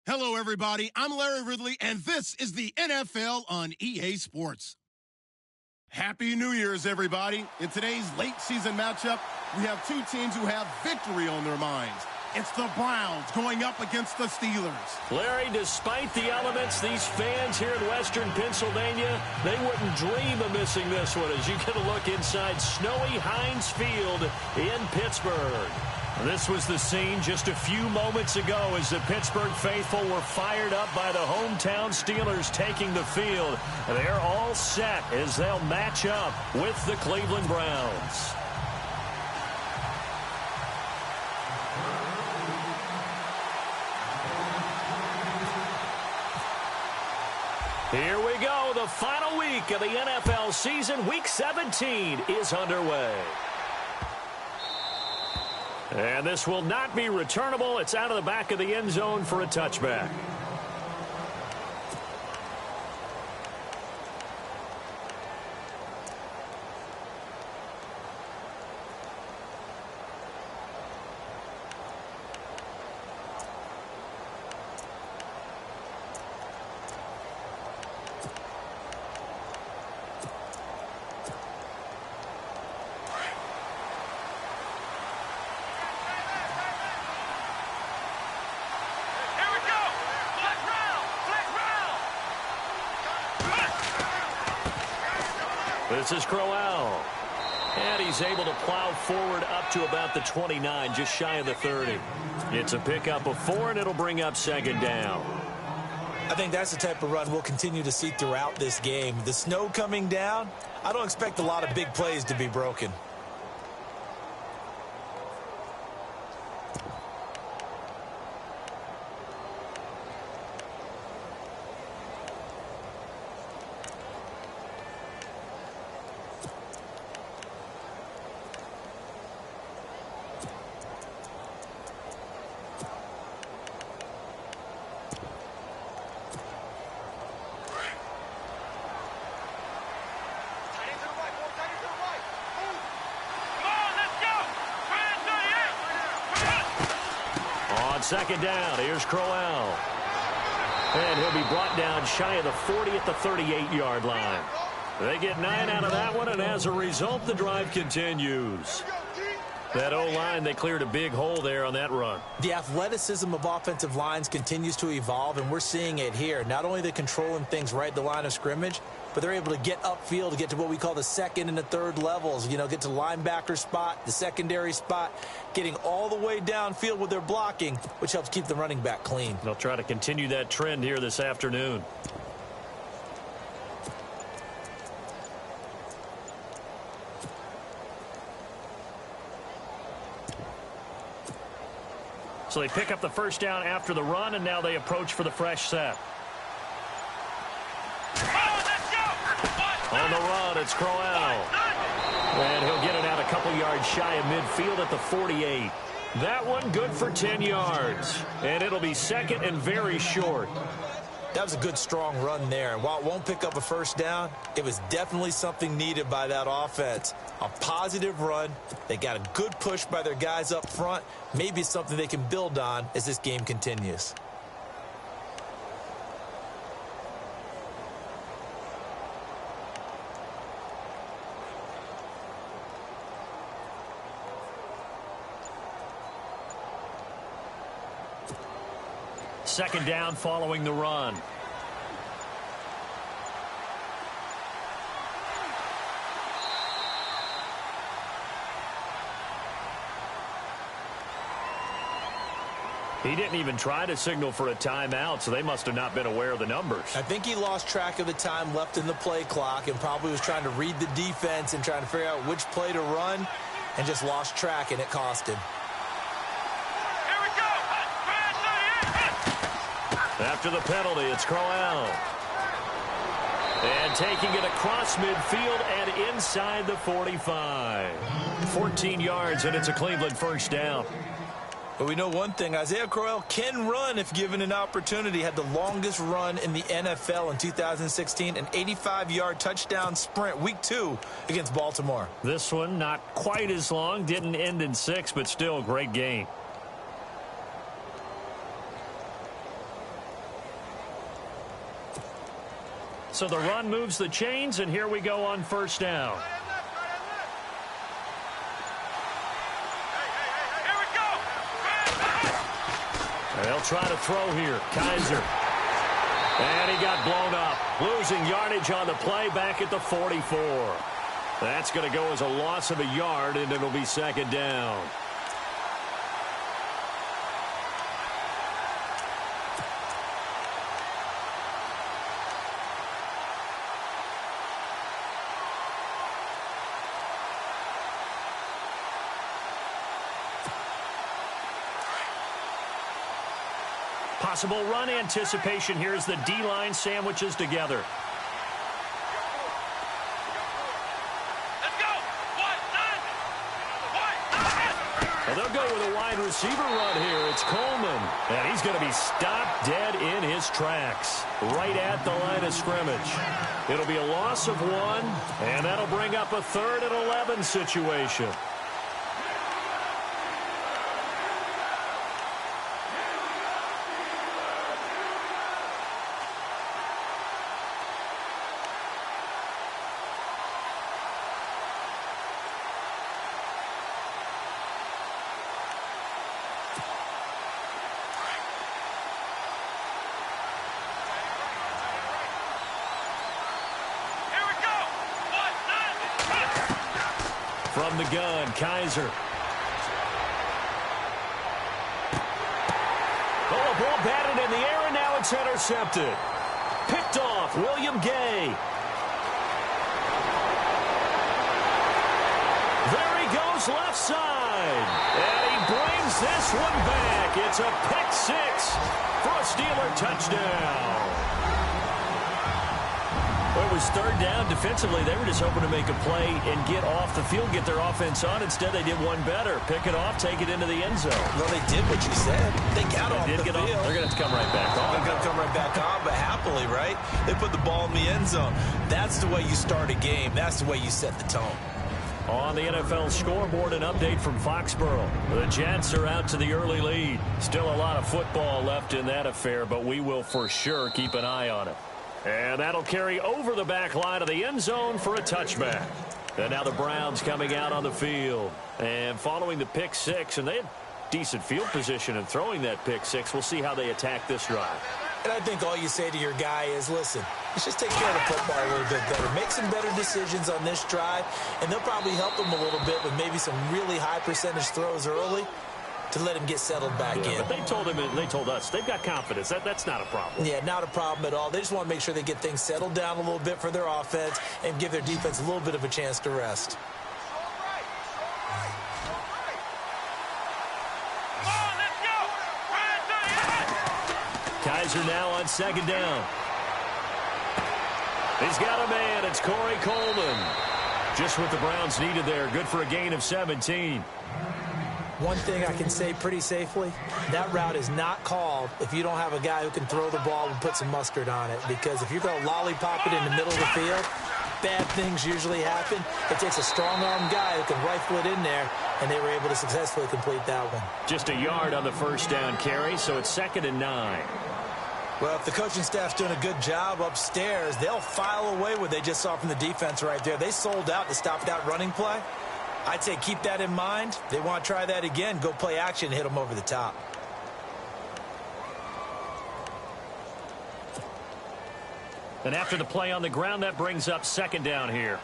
Hello, everybody. I'm Larry Ridley, and this is the NFL on EA Sports. Happy New Year's, everybody. In today's late season matchup, we have two teams who have victory on their minds. It's the Browns going up against the Steelers. Larry, despite the elements, these fans here in Western Pennsylvania, they wouldn't dream of missing this one as you get a look inside snowy Heinz Field in Pittsburgh. This was the scene just a few moments ago as the Pittsburgh faithful were fired up by the hometown Steelers taking the field. They're all set as they'll match up with the Cleveland Browns. Here we go. The final week of the NFL season. Week 17 is underway. And this will not be returnable. It's out of the back of the end zone for a touchback. This is Crowell. And he's able to plow forward up to about the 29, just shy of the 30. It's a pickup of 4, and it'll bring up second down. I think that's the type of run we'll continue to see throughout this game. The snow coming down, I don't expect a lot of big plays to be broken. Second down, here's Crowell. And he'll be brought down shy of the 40 at the 38-yard line. They get 9 out of that one, and as a result, the drive continues. That O-line, they cleared a big hole there on that run. The athleticism of offensive lines continues to evolve, and we're seeing it here. Not only are they controlling things right at the line of scrimmage, but they're able to get upfield to get to what we call the second and the third levels. You know, get to the linebacker spot, the secondary spot, getting all the way downfield with their blocking, which helps keep the running back clean. They'll try to continue that trend here this afternoon. So they pick up the first down after the run, and now they approach for the fresh set. On the run, it's Crowell. And he'll get it out a couple yards shy of midfield at the 48. That one good for 10 yards. And it'll be second and very short. That was a good, strong run there. And while it won't pick up a first down, it was definitely something needed by that offense. A positive run. They got a good push by their guys up front. Maybe something they can build on as this game continues. Second down following the run. He didn't even try to signal for a timeout, so they must have not been aware of the numbers. I think he lost track of the time left in the play clock and probably was trying to read the defense and trying to figure out which play to run and just lost track, and it cost him. After the penalty, it's Crowell. And taking it across midfield and inside the 45. 14 yards, and it's a Cleveland first down. But we know one thing, Isaiah Crowell can run if given an opportunity. Had the longest run in the NFL in 2016, an 85-yard touchdown sprint, week 2 against Baltimore. This one not quite as long, didn't end in 6, but still a great game. So the run moves the chains, and here we go on first down. They'll try to throw here. Kaiser. And he got blown up. Losing yardage on the play back at the 44. That's going to go as a loss of a yard, and it'll be second down. Possible run anticipation here as the D-line sandwiches together. Let's go. Well, they'll go with a wide receiver run here. It's Coleman. And he's going to be stopped dead in his tracks right at the line of scrimmage. It'll be a loss of 1, and that'll bring up a 3rd and 11 situation. From the gun, Kaiser. Oh, a ball batted in the air, and now it's intercepted. Picked off, William Gay. There he goes left side. And he brings this one back. It's a pick 6 for a Steeler touchdown. Well, it was 3rd down. Defensively, they were just hoping to make a play and get off the field, get their offense on. Instead, they did one better. Pick it off, take it into the end zone. Well, they did what you said. They got off the field. They're going to have to come right back on. They're going to come right back on, but happily, right? They put the ball in the end zone. That's the way you start a game. That's the way you set the tone. On the NFL scoreboard, an update from Foxborough. The Jets are out to the early lead. Still a lot of football left in that affair, but we will for sure keep an eye on it. And that'll carry over the back line of the end zone for a touchback. And now the Browns coming out on the field. And following the pick 6, and they had decent field position in throwing that pick 6. We'll see how they attack this drive. And I think all you say to your guy is, listen, let's just take care of the football a little bit better. Make some better decisions on this drive, and they'll probably help them a little bit with maybe some really high percentage throws early to let him get settled back in. But they told him, and they told us, they've got confidence. That's not a problem. Yeah, not a problem at all. They just want to make sure they get things settled down a little bit for their offense and give their defense a little bit of a chance to rest. Kaiser now on 2nd down. He's got a man. It's Corey Coleman. Just what the Browns needed there. Good for a gain of 17. One thing I can say pretty safely, that route is not called if you don't have a guy who can throw the ball and put some mustard on it. Because if you're going to lollipop it in the middle of the field, bad things usually happen. It takes a strong-arm guy who can rifle it in there, and they were able to successfully complete that one. Just a yard on the first down carry, so it's 2nd and 9. Well, if the coaching staff's doing a good job upstairs, they'll file away what they just saw from the defense right there. They sold out to stop that running play. I'd say keep that in mind. They want to try that again. Go play action and hit them over the top. And after the play on the ground, that brings up 2nd down here.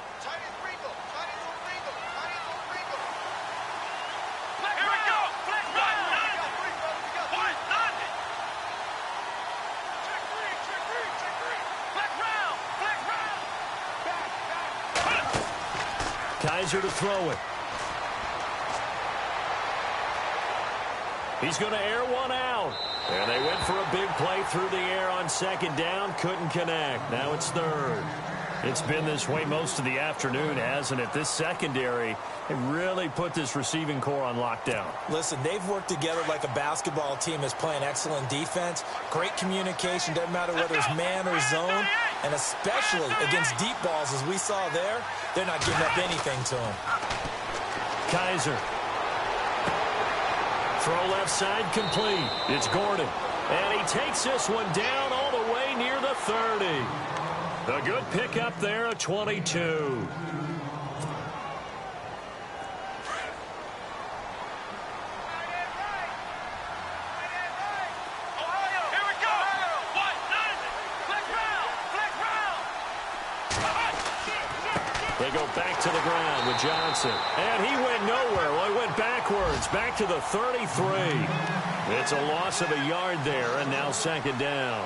Kaiser to throw it. He's going to air one out. And they went for a big play through the air on 2nd down. Couldn't connect. Now it's 3rd. It's been this way most of the afternoon, hasn't it? This secondary, it really put this receiving core on lockdown. Listen, they've worked together like a basketball team that's playing excellent defense. Great communication. Doesn't matter whether it's man or zone. And especially against deep balls, as we saw there, they're not giving up anything to them. Kaiser. Throw left side complete. It's Gordon. And he takes this one down all the way near the 30. A good pickup there, a 22. They go back to the ground with Johnson. And he went nowhere. Well, he went backwards, back to the 33. It's a loss of a yard there, and now second down.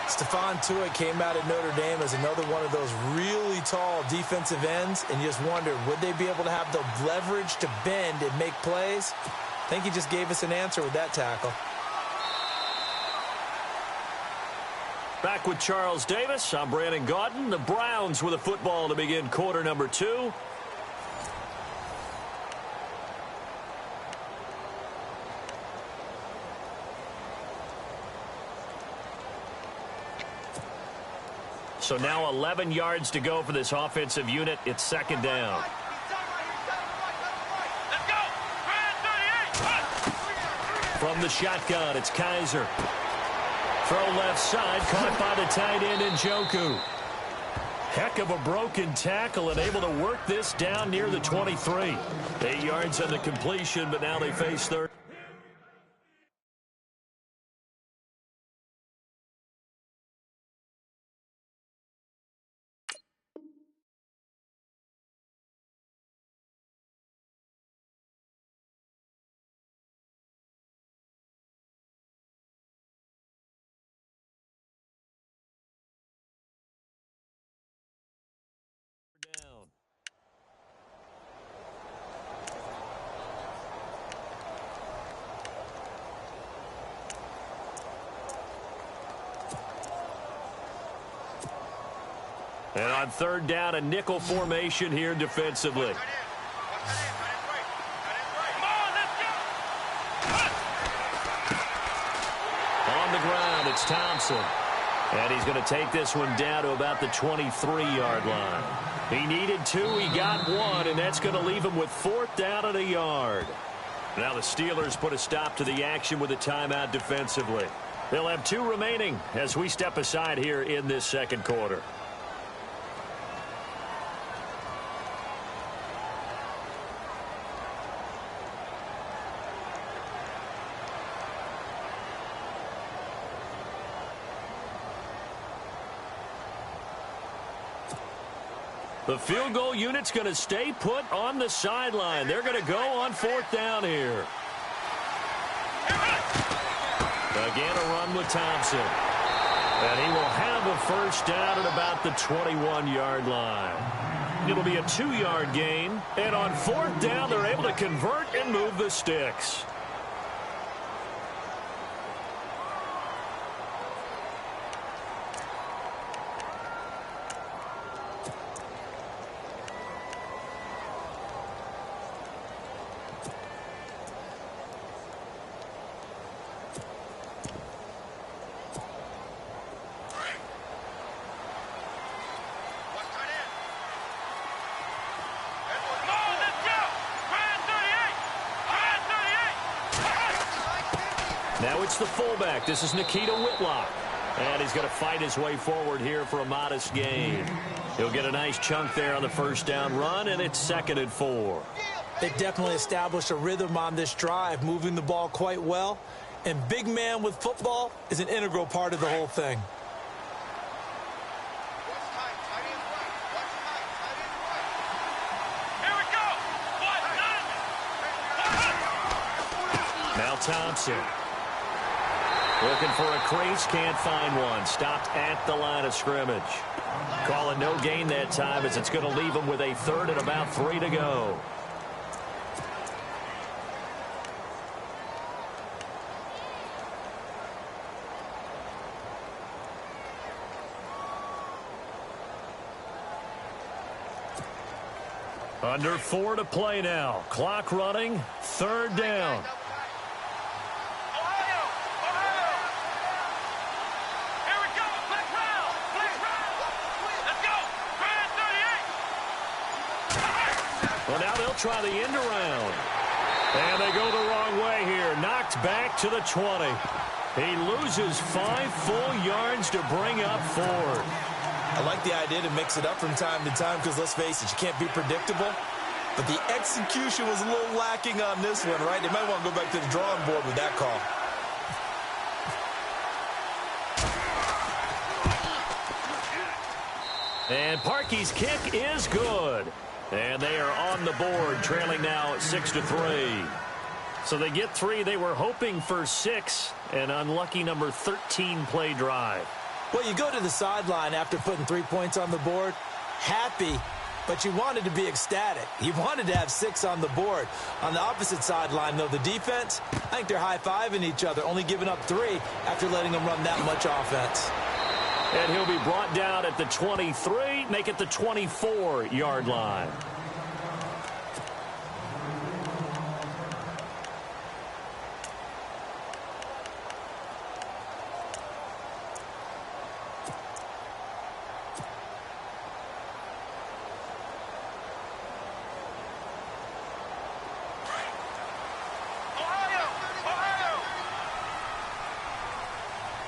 Stephon Tuitt came out of Notre Dame as another one of those really tall defensive ends, and you just wondered, would they be able to have the leverage to bend and make plays? I think he just gave us an answer with that tackle. Back with Charles Davis, I'm Brandon Gaudin. The Browns with a football to begin quarter number 2. So now 11 yards to go for this offensive unit. It's second down. Let's go! From the shotgun, it's Kaiser. Throw left side, caught by the tight end Njoku. Heck of a broken tackle and able to work this down near the 23. 8 yards on the completion, but now they face third. Down. And on third down, a nickel formation here defensively. On the ground, it's Thompson. And he's going to take this one down to about the 23-yard line. He needed 2, he got 1, and that's going to leave him with 4th down and a yard. Now the Steelers put a stop to the action with a timeout defensively. They'll have 2 remaining as we step aside here in this second quarter. The field goal unit's going to stay put on the sideline. They're going to go on 4th down here. Again, a run with Thompson. And he will have a first down at about the 21-yard line. It'll be a 2-yard gain. And on 4th down, they're able to convert and move the sticks. Now it's the fullback. This is Nikita Whitlock. And he's going to fight his way forward here for a modest gain. He'll get a nice chunk there on the first down run, and it's 2nd and 4. They definitely established a rhythm on this drive, moving the ball quite well. And big man with football is an integral part of the whole thing. Here we go! Now Thompson. Looking for a crease, can't find one. Stopped at the line of scrimmage. Calling no gain that time as it's going to leave him with a 3rd and about 3 to go. Under 4 to play now. Clock running. 3rd down. Well, now they'll try the end around. And they go the wrong way here. Knocked back to the 20. He loses 5 full yards to bring up 4. I like the idea to mix it up from time to time because, let's face it, you can't be predictable. But the execution was a little lacking on this one, right? They might want to go back to the drawing board with that call. And Parkey's kick is good. And they are on the board, trailing now 6-3. So they get 3. They were hoping for 6. An unlucky number 13 play drive. Well, you go to the sideline after putting 3 points on the board, happy, but you wanted to be ecstatic. You wanted to have 6 on the board. On the opposite sideline, though, the defense, I think they're high-fiving each other, only giving up 3 after letting them run that much offense. And he'll be brought down at the 23, make it the 24-yard line.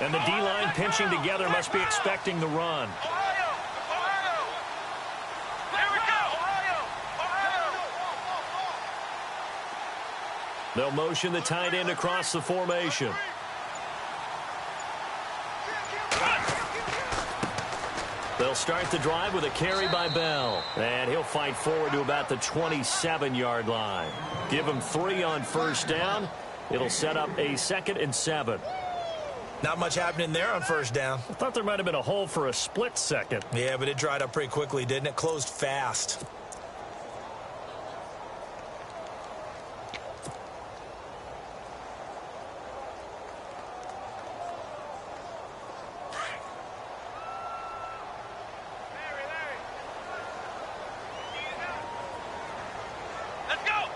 And the D-line pinching together must be expecting the run. Ohio! Here we go! Ohio! They'll motion the tight end across the formation. They'll start the drive with a carry by Bell. And he'll fight forward to about the 27-yard line. Give him 3 on first down. It'll set up a 2nd and 7. Not much happening there on first down. I thought there might have been a hole for a split second. Yeah, but it dried up pretty quickly, didn't it? Closed fast. Let's go!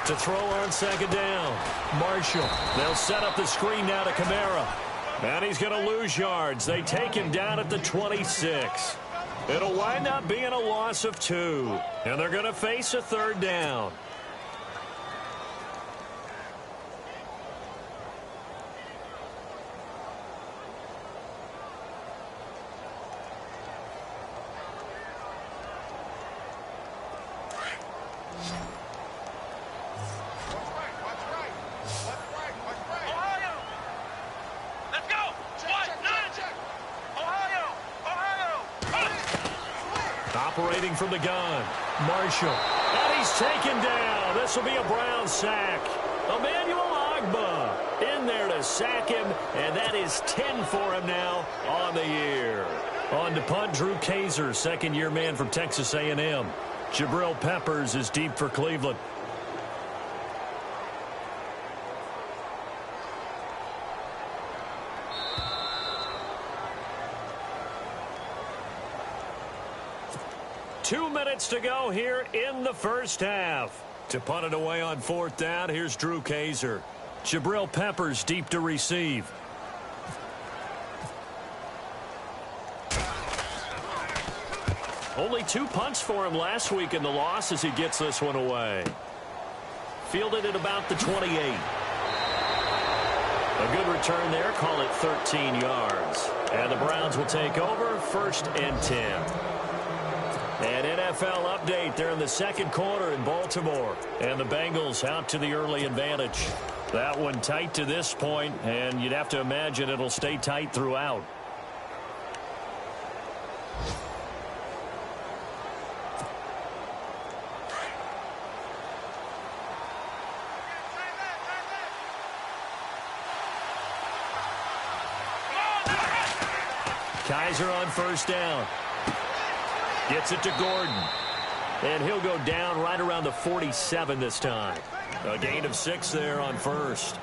To throw on 2nd down. Marshall. They'll set up the screen now to Kamara. And he's going to lose yards. They take him down at the 26. It'll wind up being a loss of 2. And they're going to face a 3rd down. Operating from the gun, Marshall. And he's taken down. This will be a Brown sack. Emmanuel Ogbah in there to sack him, and that is 10 for him now on the year. On to punt, Drew Kaiser, second-year man from Texas A&M. Jabril Peppers is deep for Cleveland. Two minutes to go here in the first half. To punt it away on 4th down, here's Drew Kaiser. Jabril Peppers deep to receive. Only 2 punts for him last week in the loss as he gets this one away. Fielded at about the 28. A good return there, call it 13 yards. And the Browns will take over, 1st and 10. An NFL update there in the 2nd quarter in Baltimore. And the Bengals out to the early advantage. That one tight to this point, and you'd have to imagine it'll stay tight throughout. Kaiser on 1st down. Gets it to Gordon. And he'll go down right around the 47 this time. A gain of 6 there on 1st.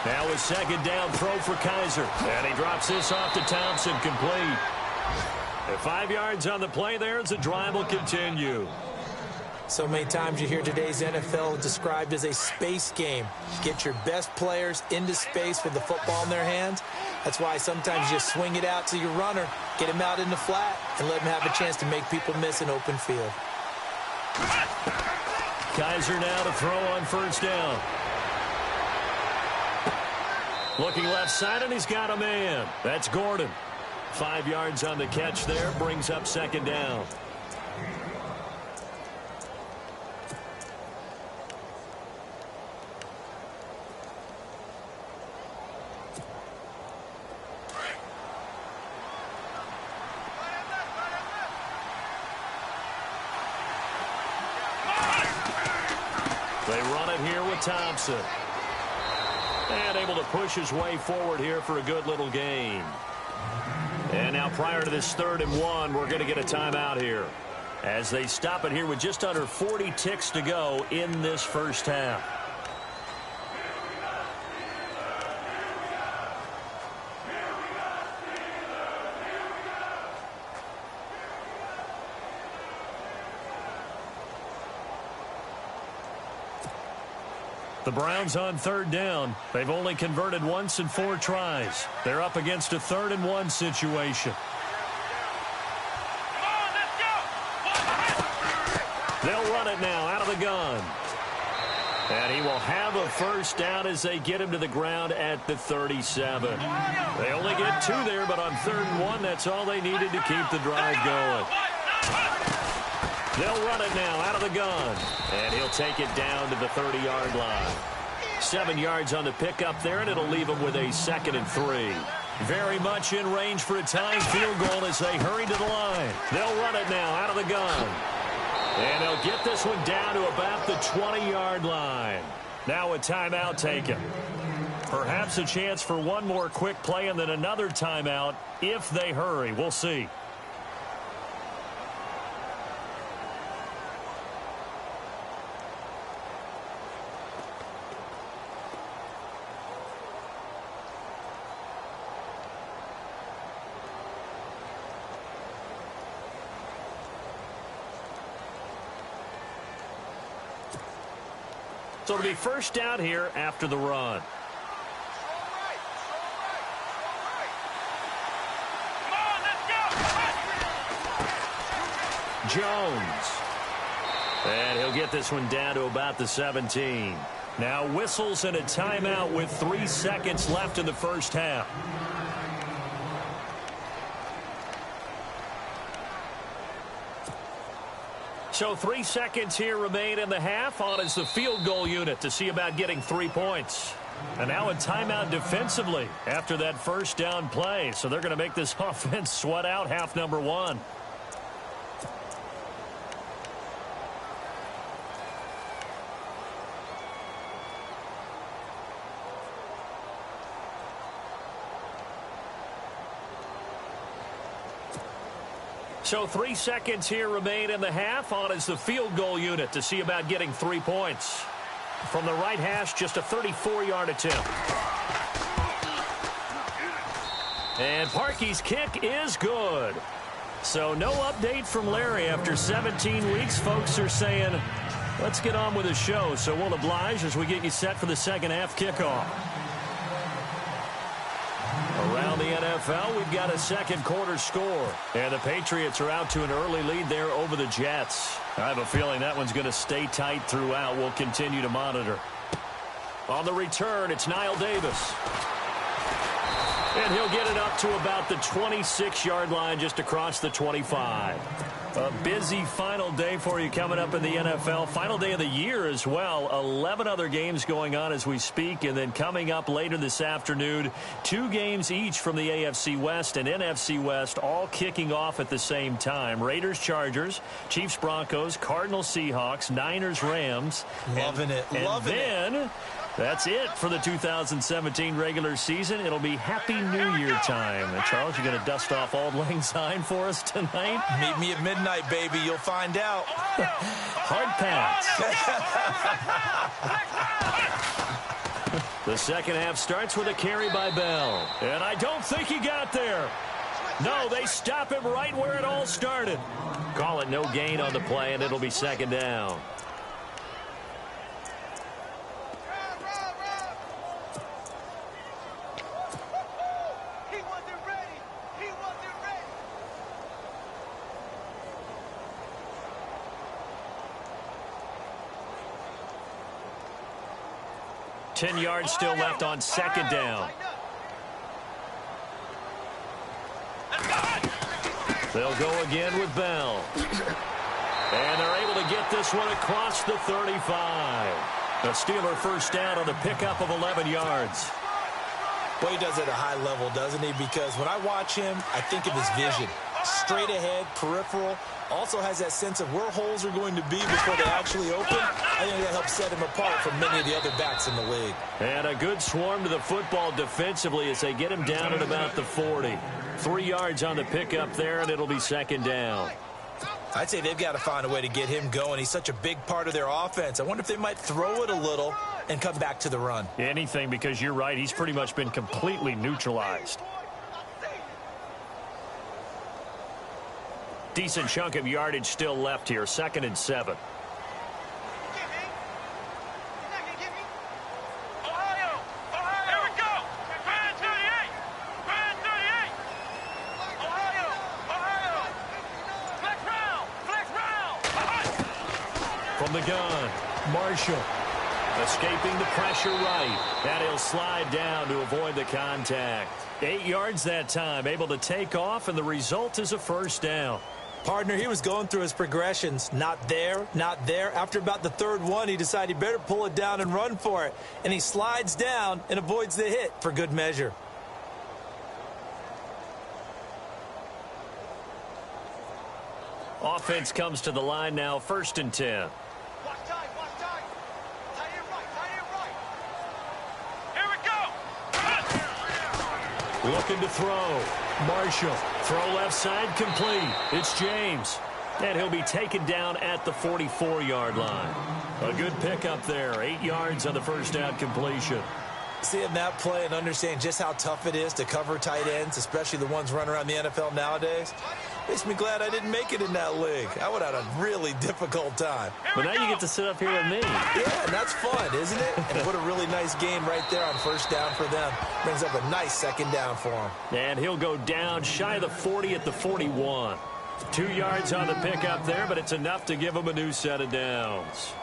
Now a 2nd down throw for Kaiser. And he drops this off to Thompson, complete. And 5 yards on the play there as the drive will continue. So many times you hear today's NFL described as a space game. Get your best players into space with the football in their hands. That's why sometimes you just swing it out to your runner, get him out in the flat, and let him have a chance to make people miss an open field. Kaiser now to throw on first down. Looking left side, and he's got a man. That's Gordon. 5 yards on the catch there, brings up second down. They run it here with Thompson. And able to push his way forward here for a good little gain. And now prior to this 3rd and 1, we're going to get a timeout here, as they stop it here with just under 40 ticks to go in this first half. The Browns on 3rd down. They've only converted once in 4 tries. They're up against a 3rd and 1 situation. They'll run it now out of the gun. And he will have a first down as they get him to the ground at the 37. They only get 2 there, but on 3rd and 1, that's all they needed to keep the drive going. They'll run it now out of the gun. And he'll take it down to the 30-yard line. 7 yards on the pickup there, and it'll leave him with a 2nd and 3. Very much in range for a tying field goal as they hurry to the line. They'll run it now out of the gun. And they'll get this one down to about the 20-yard line. Now a timeout taken. Perhaps a chance for one more quick play and then another timeout if they hurry. We'll see. So it'll be first down here after the run. Jones. And he'll get this one down to about the 17. Now whistles and a timeout with 3 seconds left in the first half. So 3 seconds here remain in the half. On is the field goal unit to see about getting 3 points. And now a timeout defensively after that first down play. So they're going to make this offense sweat out half number 1. So 3 seconds here remain in the half. On is the field goal unit to see about getting 3 points. From the right hash, just a 34-yard attempt. And Parkey's kick is good. So no update from Larry after 17 weeks. Folks are saying, let's get on with the show. So we'll oblige as we get you set for the second half kickoff. Around the NFL, we've got a second quarter score. And the Patriots are out to an early lead there over the Jets. I have a feeling that one's going to stay tight throughout. We'll continue to monitor. On the return, it's Knile Davis. And he'll get it up to about the 26-yard line, just across the 25. A busy final day for you coming up in the NFL. Final day of the year as well. 11 other games going on as we speak. And then coming up later this afternoon, 2 games each from the AFC West and NFC West, all kicking off at the same time. Raiders, Chargers, Chiefs, Broncos, Cardinals, Seahawks, Niners, Rams. Loving it. That's it for the 2017 regular season. It'll be Happy New Year time. And Charles, you're going to dust off Auld Lang Syne for us tonight? Meet me at midnight, baby. You'll find out. Hard pass. The second half starts with a carry by Bell. And I don't think he got there. No, they stop him right where it all started. Call it no gain on the play, and it'll be second down. He wasn't ready. He wasn't ready. 10 yards still left on second down. They'll go again with Bell. And they're able to get this one across the 35. The Steeler first down on the pickup of 11 yards. Well, he does it at a high level, doesn't he? Because when I watch him, I think of his vision. Straight ahead, peripheral. Also has that sense of where holes are going to be before they actually open. I think that helps set him apart from many of the other backs in the league. And a good swarm to the football defensively as they get him down at about the 40. 3 yards on the pickup there, and it'll be second down. I'd say they've got to find a way to get him going. He's such a big part of their offense. I wonder if they might throw it a little and come back to the run. Anything, because you're right. He's pretty much been completely neutralized. Decent chunk of yardage still left here. 2nd and 7. From the gun, Marshall. Escaping the pressure right. And he'll slide down to avoid the contact. 8 yards that time. Able to take off, and the result is a first down. Partner, he was going through his progressions. Not there, not there. After about the third one, he decided he better pull it down and run for it. And he slides down and avoids the hit for good measure. Offense comes to the line now, 1st and 10. Watch time, watch time. Tight end right, tight end right. Here we go. Looking to throw. Marshall. Throw left side complete. It's James. And he'll be taken down at the 44-yard line. A good pickup there. 8 yards on the first down completion. Seeing that play and understand just how tough it is to cover tight ends, especially the ones running around the NFL nowadays, makes me glad I didn't make it in that league. I would have had a really difficult time. But now you get to sit up here with me. Yeah, and that's fun, isn't it? And what a really nice game right there on first down for them. Brings up a nice second down for him. And he'll go down shy of the 40 at the 41. 2 yards on the pickup there, but it's enough to give him a new set of downs.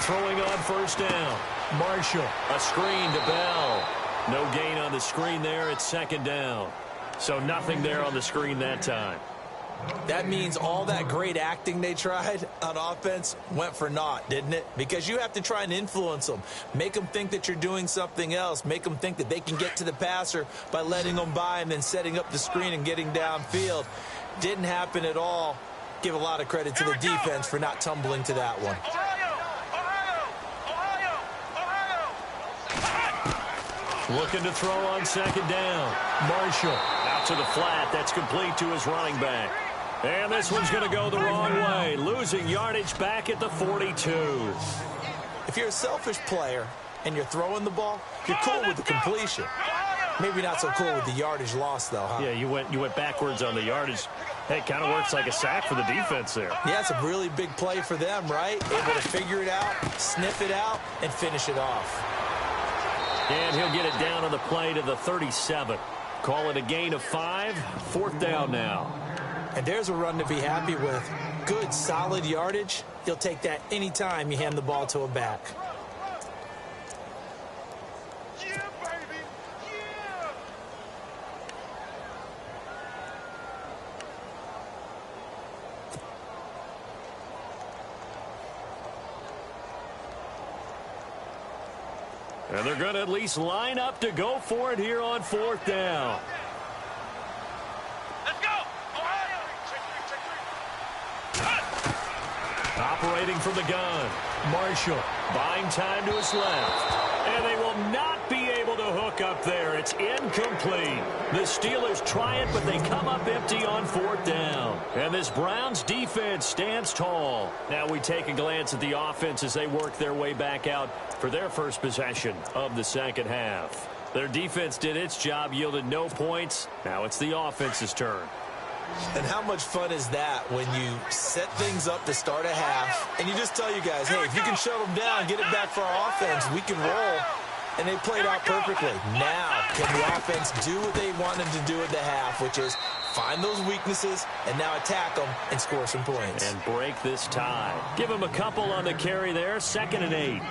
Throwing on first down. Marshall. A screen to Bell. No gain on the screen there. It's second down. So nothing there on the screen that time. That means all that great acting they tried on offense went for naught, didn't it? Because you have to try and influence them. Make them think that you're doing something else. Make them think that they can get to the passer by letting them by and then setting up the screen and getting downfield. Didn't happen at all. Give a lot of credit to the defense for not tumbling to that one. Looking to throw on second down. Marshall out to the flat. That's complete to his running back. And this one's going to go the wrong way. Losing yardage back at the 42. If you're a selfish player and you're throwing the ball, you're cool with the completion. Maybe not so cool with the yardage loss, though, huh? Yeah, you went backwards on the yardage. Hey, it kind of works like a sack for the defense there. Yeah, it's a really big play for them, right? Able to figure it out, sniff it out, and finish it off. And he'll get it down on the play to the 37. Call it a gain of 5. 4th down now. And there's a run to be happy with. Good, solid yardage. You'll take that anytime you hand the ball to a back. Yeah, baby. Yeah. And they're going to at least line up to go for it here on 4th down. Separating from the gun. Marshall buying time to his left. And they will not be able to hook up there. It's incomplete. The Steelers try it, but they come up empty on 4th down. And this Browns defense stands tall. Now we take a glance at the offense as they work their way back out for their first possession of the second half. Their defense did its job, yielded no points. Now it's the offense's turn. And how much fun is that when you set things up to start a half and you just tell you guys, hey, if you can shut them down, get it back for our offense, we can roll. And they played out perfectly. Now, can the offense do what they wanted to do at the half, which is find those weaknesses and now attack them and score some points. And break this tie. Give them a couple on the carry there, 2nd and 8.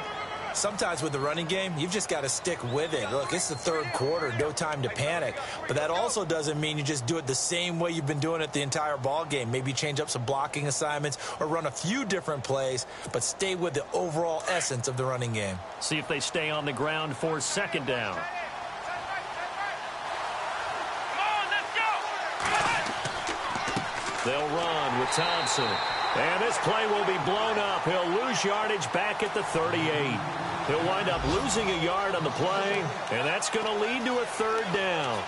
Sometimes with the running game, you've just got to stick with it. Look, it's the 3rd quarter, no time to panic. But that also doesn't mean you just do it the same way you've been doing it the entire ball game. Maybe change up some blocking assignments or run a few different plays, but stay with the overall essence of the running game. See if they stay on the ground for 2nd down. They'll run with Thompson. And this play will be blown up. He'll lose yardage back at the 38. He'll wind up losing a yard on the play, and that's going to lead to a 3rd down.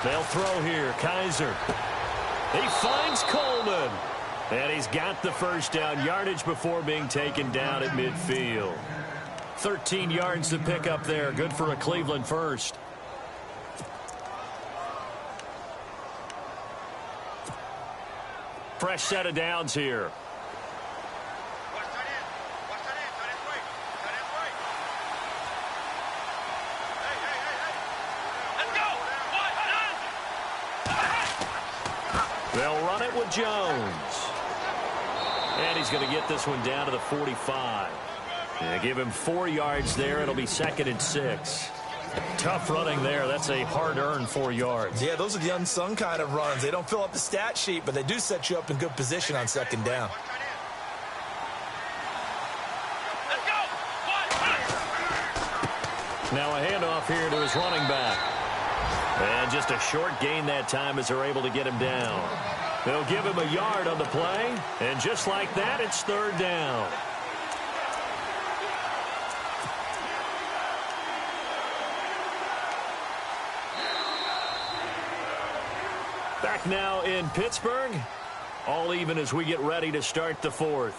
They'll throw here. Kaiser. He finds Coleman. And he's got the first down. Yardage before being taken down at midfield. 13 yards to pick up there. Good for a Cleveland first. Fresh set of downs here. They'll run it with Jones. And he's going to get this one down to the 45. And give him 4 yards there. It'll be 2nd and 6. Tough running there. That's a hard-earned 4 yards. Yeah, those are the unsung kind of runs. They don't fill up the stat sheet, but they do set you up in good position on 2nd down. Now a handoff here to his running back. And just a short gain that time as they're able to get him down. They'll give him a yard on the play. And just like that, it's 3rd down. Back now in Pittsburgh. All even as we get ready to start the 4th.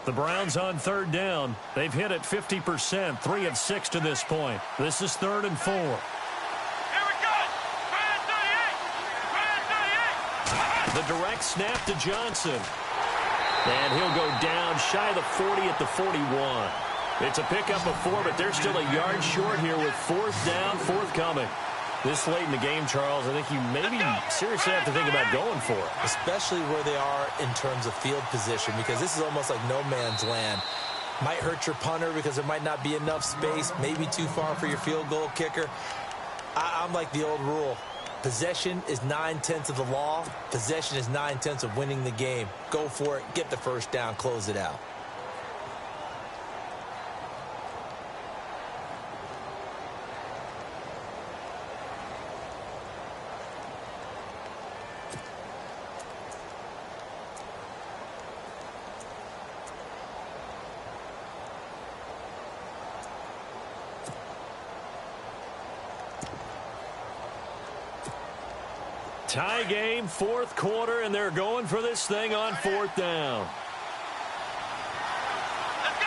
The Browns on 3rd down. They've hit it 50%, 3 of 6 to this point. This is 3rd and 4. Here we go! The direct snap to Johnson. And he'll go down shy of the 40 at the 41. It's a pickup of 4, but they're still a yard short here with 4th down, forthcoming. This late in the game, Charles, I think you maybe seriously have to think about going for it. Especially where they are in terms of field position, because this is almost like no man's land. Might hurt your punter because there might not be enough space, maybe too far for your field goal kicker. I'm like the old rule. Possession is 9/10 of the law. Possession is 9/10 of winning the game. Go for it. Get the first down. Close it out. Tie game, 4th quarter, and they're going for this thing on 4th down. Let's go!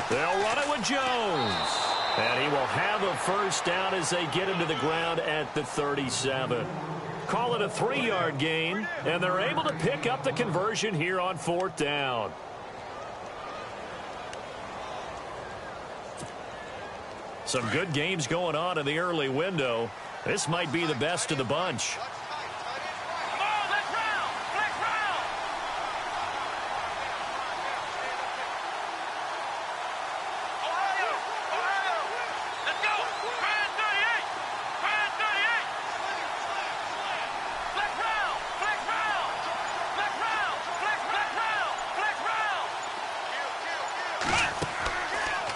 They'll run it with Jones. And he will have a first down as they get him to the ground at the 37. Call it a 3-yard gain, and they're able to pick up the conversion here on 4th down. Some good games going on in the early window. This might be the best of the bunch.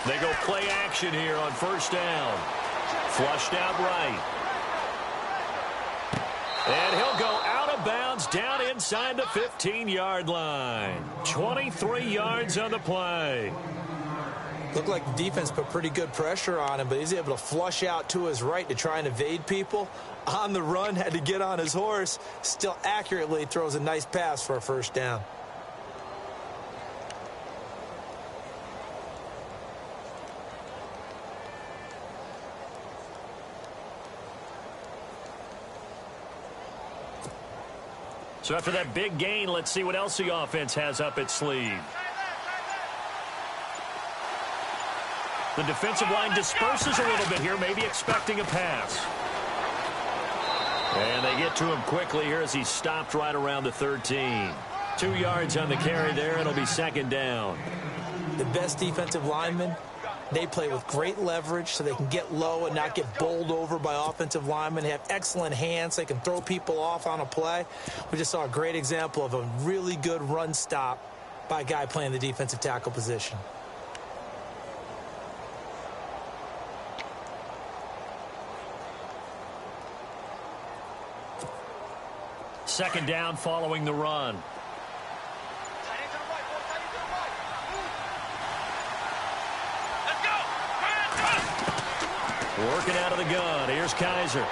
They go play action here on 1st down. Flushed out right. And he'll go out of bounds down inside the 15-yard line. 23 yards on the play. Looked like the defense put pretty good pressure on him, but he's able to flush out to his right to try and evade people. On the run, had to get on his horse. Still accurately throws a nice pass for a 1st down. So after that big gain, let's see what else the offense has up its sleeve. The defensive line disperses a little bit here, maybe expecting a pass. And they get to him quickly here as he's stopped right around the 13. 2 yards on the carry there. It'll be 2nd down. The best defensive linemen, they play with great leverage so they can get low and not get bowled over by offensive linemen. They have excellent hands. They can throw people off on a play. We just saw a great example of a really good run stop by a guy playing the defensive tackle position. Second down following the run. Working out of the gun. Here's Kaiser.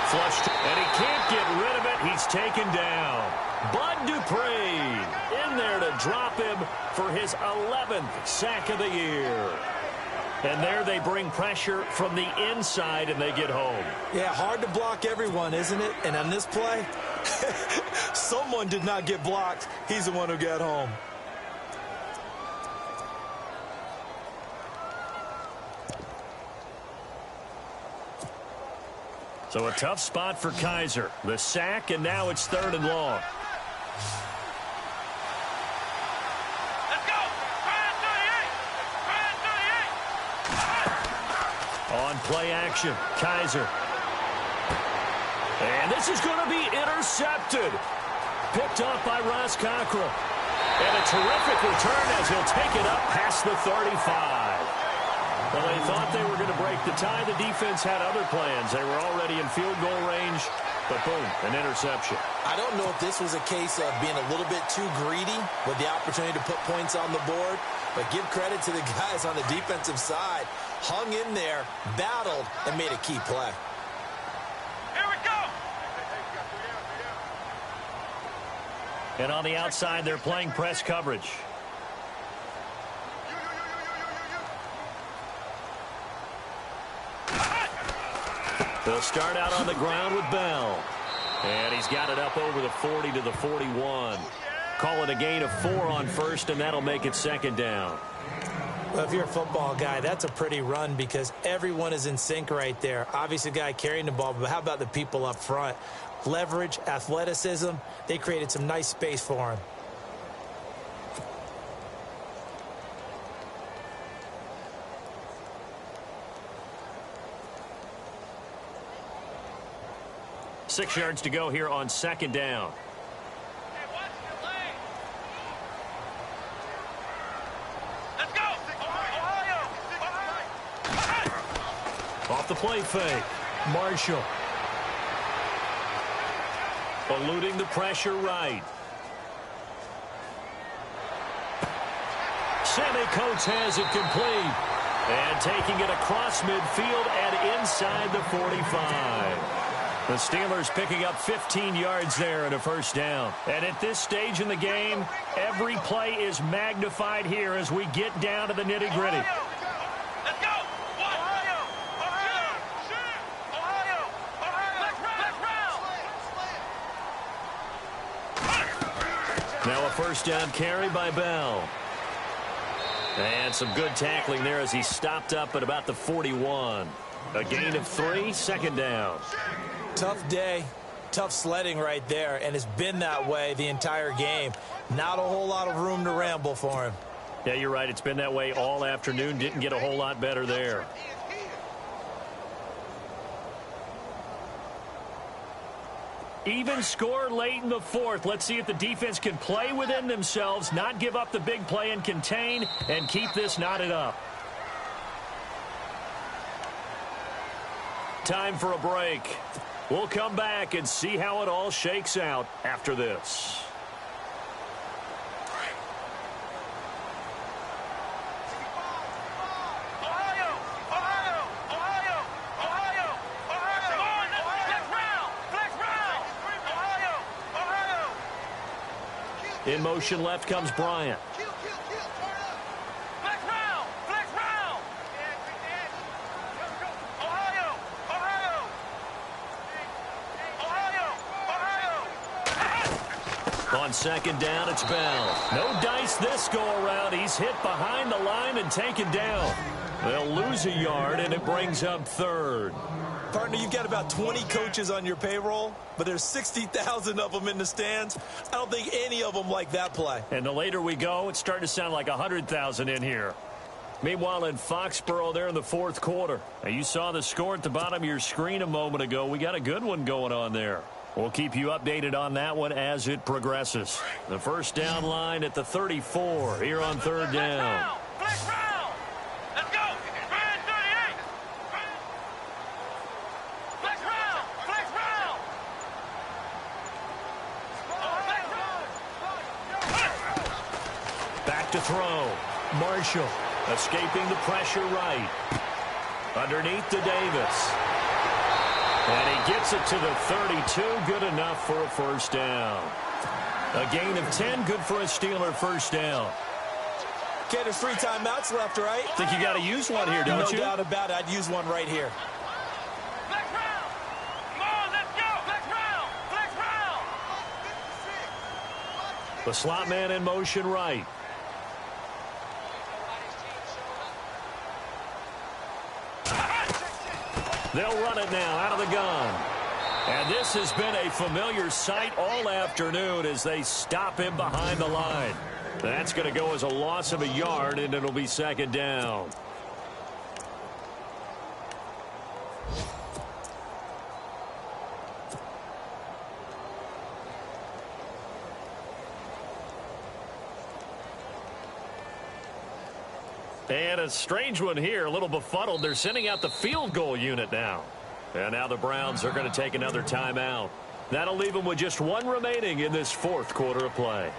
Flushed. And he can't get rid of it. He's taken down. Bud Dupree in there to drop him for his 11th sack of the year. And there they bring pressure from the inside, and they get home. Yeah, hard to block everyone, isn't it? And on this play, someone did not get blocked. He's the one who got home. So a tough spot for Kaiser. The sack, and now it's 3rd and long. Let's go! On play action, Kaiser. And this is going to be intercepted. Picked up by Ross Cockrell. And a terrific return as he'll take it up past the 35. Well, they thought they were going to break the tie. The defense had other plans. They were already in field goal range, but boom, an interception. I don't know if this was a case of being a little bit too greedy with the opportunity to put points on the board, but give credit to the guys on the defensive side. Hung in there, battled, and made a key play. Here we go! And on the outside, they're playing press coverage. They'll start out on the ground with Bell. And he's got it up over the 40 to the 41. Call it a gain of 4 on 1st, and that'll make it 2nd down. Well, if you're a football guy, that's a pretty run because everyone is in sync right there. Obviously, the guy carrying the ball, but how about the people up front? Leverage, athleticism, they created some nice space for him. Six yards to go here on 2nd down. Hey, watch the lane. Let's go! Ohio! Off the play fake. Marshall. Eluding the pressure right. Sammy Coates has it complete. And taking it across midfield and inside the 45. The Steelers picking up 15 yards there and a first down. And at this stage in the game, every play is magnified here as we get down to the nitty-gritty. Let's go! Ohio! Ohio! Let's Now a first down carry by Bell. And some good tackling there as he stopped up at about the 41. A gain of 3, second down. Tough day, tough sledding right there, and it's been that way the entire game. Not a whole lot of room to ramble for him. Yeah, you're right. It's been that way all afternoon. Didn't get a whole lot better there. Even score late in the fourth. Let's see if the defense can play within themselves, not give up the big play and contain, and keep this knotted up. Time for a break. We'll come back and see how it all shakes out after this. In motion left comes Bryant. On second down, it's Bell. No dice this go-around. He's hit behind the line and taken down. They'll lose a yard, and it brings up third. Partner, you've got about 20 coaches on your payroll, but there's 60,000 of them in the stands. I don't think any of them like that play. And the later we go, it's starting to sound like 100,000 in here. Meanwhile, in Foxborough there in the fourth quarter. Now, you saw the score at the bottom of your screen a moment ago. We got a good one going on there. We'll keep you updated on that one as it progresses. The first down line at the 34 here on third down. Let's go! 38! Back to throw. Marshall escaping the pressure right. Underneath to Davis. And he gets it to the 32. Good enough for a first down. A gain of 10. Good for a Steeler first down. Okay, there's 3 timeouts left, right? Think you got to use one here, don't you? No doubt about it. I'd use one right here. Flex round! Come on, let's go! Flex round! Flex round! The slot man in motion right. They'll run it now out of the gun. And this has been a familiar sight all afternoon as they stop him behind the line. That's going to go as a loss of a yard, and it'll be second down. And a strange one here, a little befuddled. They're sending out the field goal unit now. And now the Browns are going to take another timeout. That'll leave them with just one remaining in this fourth quarter of play.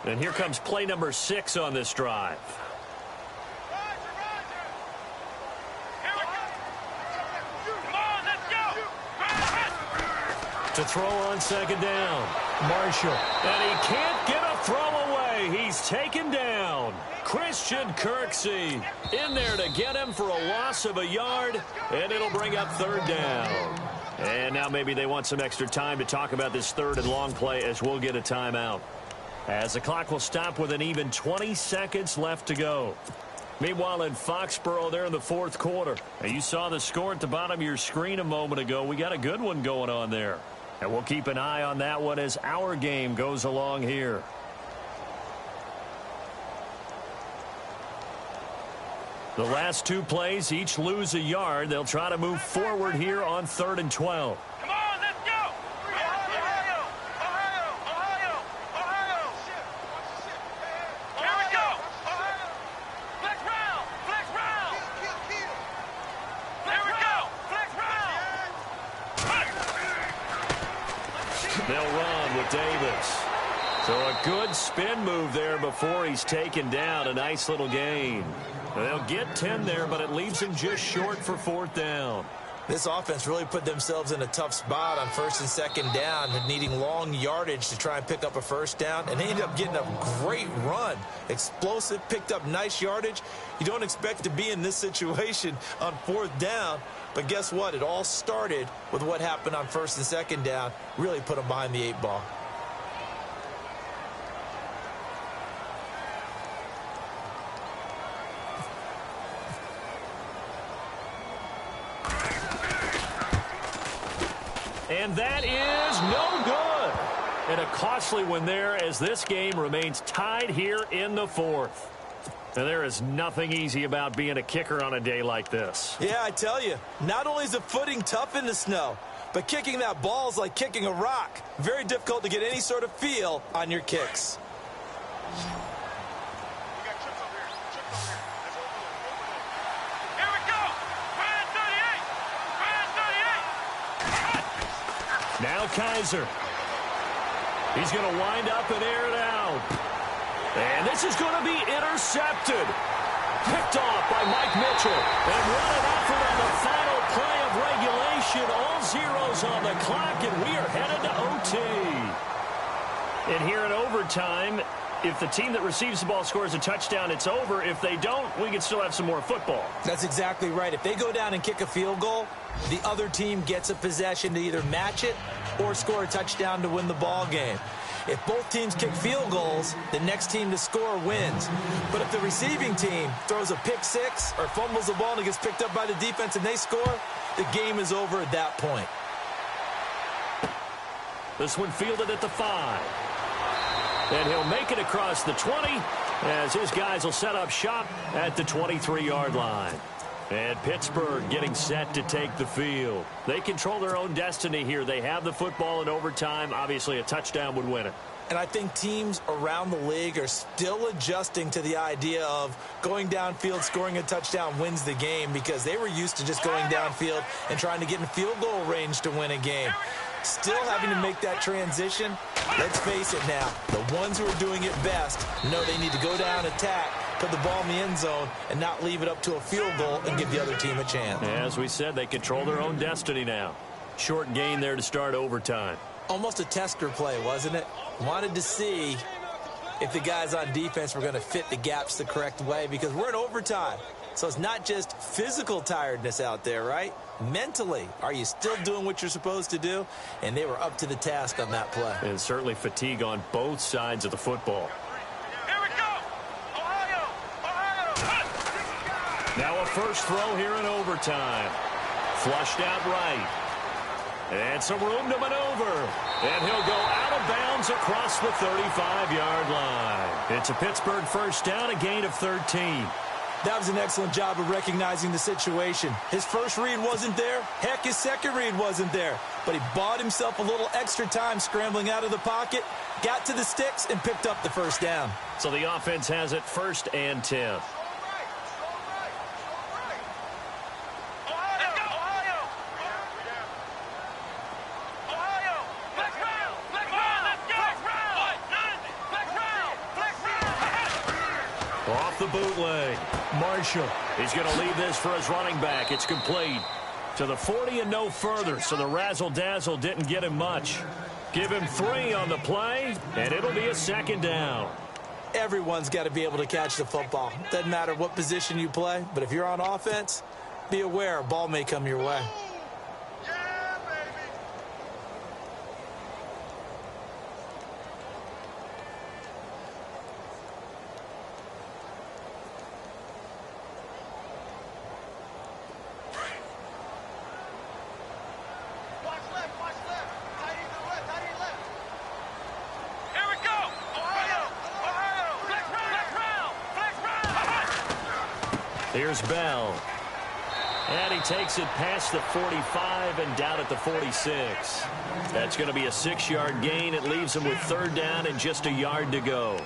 And here comes play number 6 on this drive. To throw on second down. Marshall. And he can't get a throw away. He's taken down. Christian Kirksey in there to get him for a loss of a yard. And it'll bring up third down. And now maybe they want some extra time to talk about this third and long play as we'll get a timeout. As the clock will stop with an even 20 seconds left to go. Meanwhile, in Foxborough there in the fourth quarter. Now, you saw the score at the bottom of your screen a moment ago. We got a good one going on there. And we'll keep an eye on that one as our game goes along here. The last 2 plays each lose a yard. They'll try to move forward here on 3rd and 12. Come on, let's go! Ohio! Ohio! Ohio! Ohio! Here we go! Flex round! Flex round! Here we go! Flex round! Davis. So a good spin move there before he's taken down. A nice little gain. They'll get 10 there, but it leaves him just short for 4th down. This offense really put themselves in a tough spot on 1st and 2nd down, needing long yardage to try and pick up a 1st down, and they ended up getting a great run. Explosive, picked up nice yardage. You don't expect to be in this situation on 4th down, but guess what? It all started with what happened on 1st and 2nd down. Really put them behind the 8 ball. And that is no good. And a costly one there as this game remains tied here in the 4th. And there is nothing easy about being a kicker on a day like this. Yeah, I tell you, not only is the footing tough in the snow, but kicking that ball is like kicking a rock. Very difficult to get any sort of feel on your kicks. Now Kaiser. He's going to wind up and air it out. And this is going to be intercepted. Picked off by Mike Mitchell. And what an effort on the final play of regulation. All zeros on the clock, and we are headed to OT. And here in overtime, if the team that receives the ball scores a touchdown, it's over. If they don't, we can still have some more football. That's exactly right. If they go down and kick a field goal, the other team gets a possession to either match it or score a touchdown to win the ball game. If both teams kick field goals, the next team to score wins. But if the receiving team throws a pick six or fumbles the ball and it gets picked up by the defense and they score, the game is over at that point. This one fielded at the 5. And he'll make it across the 20 as his guys will set up shop at the 23-yard line. And Pittsburgh getting set to take the field. They control their own destiny here. They have the football in overtime. Obviously, a touchdown would win it. And I think teams around the league are still adjusting to the idea of going downfield, scoring a touchdown wins the game, because they were used to just going downfield and trying to get in field goal range to win a game. Still having to make that transition. Let's face it now, the ones who are doing it best know they need to go down, attack, put the ball in the end zone, and not leave it up to a field goal and give the other team a chance. As we said, they control their own destiny now. Short gain there to start overtime. Almost a tester play, wasn't it? Wanted to see if the guys on defense were going to fit the gaps the correct way, because we're in overtime. So it's not just physical tiredness out there, right? Mentally, are you still doing what you're supposed to do? And they were up to the task on that play. And certainly fatigue on both sides of the football. Here we go! Ohio! Ohio! Now a first throw here in overtime. Flushed out right. And some room to maneuver. And he'll go out of bounds across the 35-yard line. It's a Pittsburgh first down, a gain of 13. That was an excellent job of recognizing the situation. His first read wasn't there. Heck, his second read wasn't there. But he bought himself a little extra time scrambling out of the pocket, got to the sticks, and picked up the first down. So the offense has it 1st and 10. Off the bootleg. Marshall. He's going to leave this for his running back. It's complete to the 40 and no further. So the razzle-dazzle didn't get him much. Give him 3 on the play, and it'll be a second down. Everyone's got to be able to catch the football. Doesn't matter what position you play, but if you're on offense, be aware a ball may come your way. Here's Bell. And he takes it past the 45 and down at the 46. That's going to be a 6-yard gain. It leaves him with 3rd down and just a yard to go.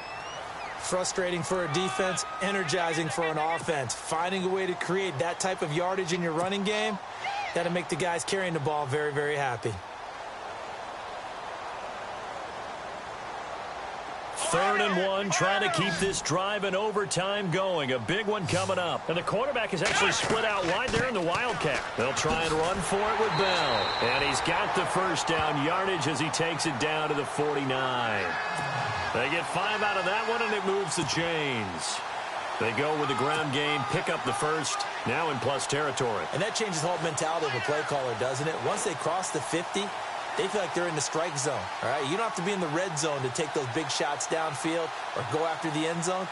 Frustrating for a defense, energizing for an offense. Finding a way to create that type of yardage in your running game, that'll make the guys carrying the ball very, very happy. 3rd and 1, trying to keep this drive in overtime going. A big one coming up. And the quarterback is actually split out wide there in the Wildcat. They'll try and run for it with Bell. And he's got the first down yardage as he takes it down to the 49. They get 5 out of that one, and it moves the chains. They go with the ground game, pick up the first, now in plus territory. And that changes the whole mentality of a play caller, doesn't it? Once they cross the 50, they feel like they're in the strike zone. All right, you don't have to be in the red zone to take those big shots downfield or go after the end zone.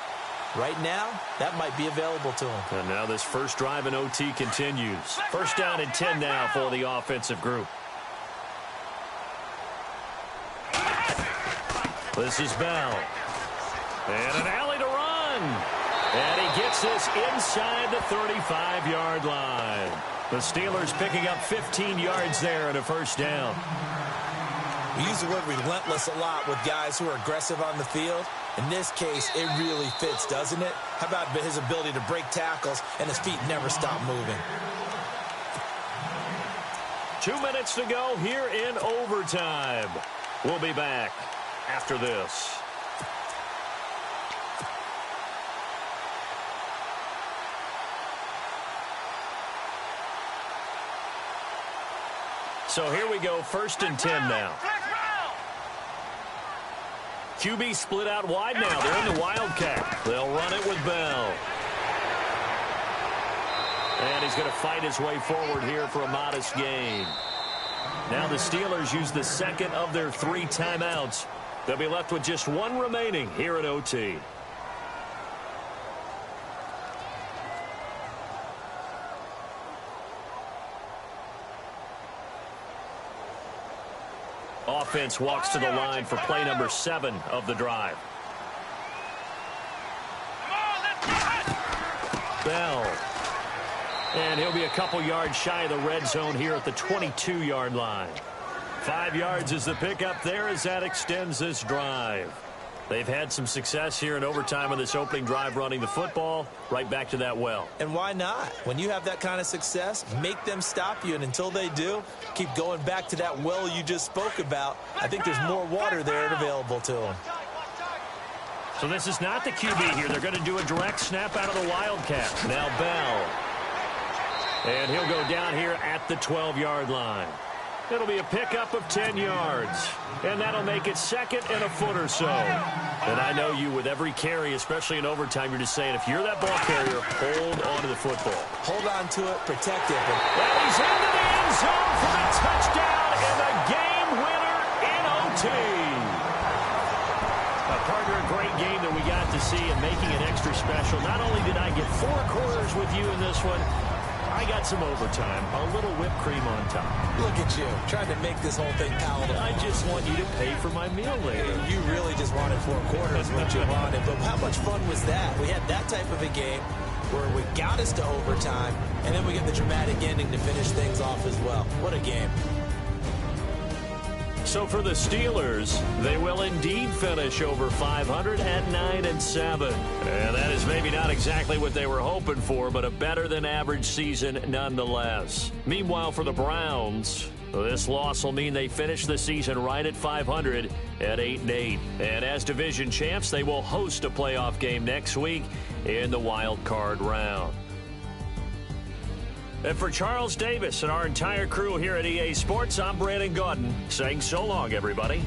Right now, that might be available to them. And now this first drive in OT continues. First down and 10 now for the offensive group. This is Bell. And an alley to run. And he gets this inside the 35-yard line. The Steelers picking up 15 yards there and a first down. We use the word relentless a lot with guys who are aggressive on the field. In this case, it really fits, doesn't it? How about his ability to break tackles and his feet never stop moving? 2 minutes to go here in overtime. We'll be back after this. So here we go, 1st and 10 now. QB split out wide now. They're in the Wildcat. They'll run it with Bell. And he's going to fight his way forward here for a modest gain. Now the Steelers use the second of their 3 timeouts. They'll be left with just 1 remaining here at OT. Offense walks to the line for play number 7 of the drive. Bell. And he'll be a couple yards shy of the red zone here at the 22-yard line. 5 yards is the pickup there as that extends this drive. They've had some success here in overtime on this opening drive running the football. Right back to that well. And why not? When you have that kind of success, make them stop you. And until they do, keep going back to that well you just spoke about. I think there's more water there available to them. So this is not the QB here. They're going to do a direct snap out of the Wildcat. Now Bell. And he'll go down here at the 12-yard line. It'll be a pickup of 10 yards. And that'll make it 2nd and a foot or so. And I know you, with every carry, especially in overtime, you're just saying, if you're that ball carrier, hold on to the football. Hold on to it, protect it. And he's into the end zone for a touchdown and the game winner in OT. Partner, a great game that we got to see, and making it extra special. Not only did I get 4 quarters with you in this one, I got some overtime, a little whipped cream on top. Look at you, trying to make this whole thing palatable. I just want you to pay for my meal later. You really just wanted 4 quarters, what you wanted. But how much fun was that? We had that type of a game where we got us to overtime, and then we get the dramatic ending to finish things off as well. What a game. So for the Steelers, they will indeed finish over 500 at 9-7. And that is maybe not exactly what they were hoping for, but a better than average season nonetheless. Meanwhile, for the Browns, this loss will mean they finish the season right at 500 at 8-8. And as division champs, they will host a playoff game next week in the wild card round. And for Charles Davis and our entire crew here at EA Sports, I'm Brandon Gaudin saying so long, everybody.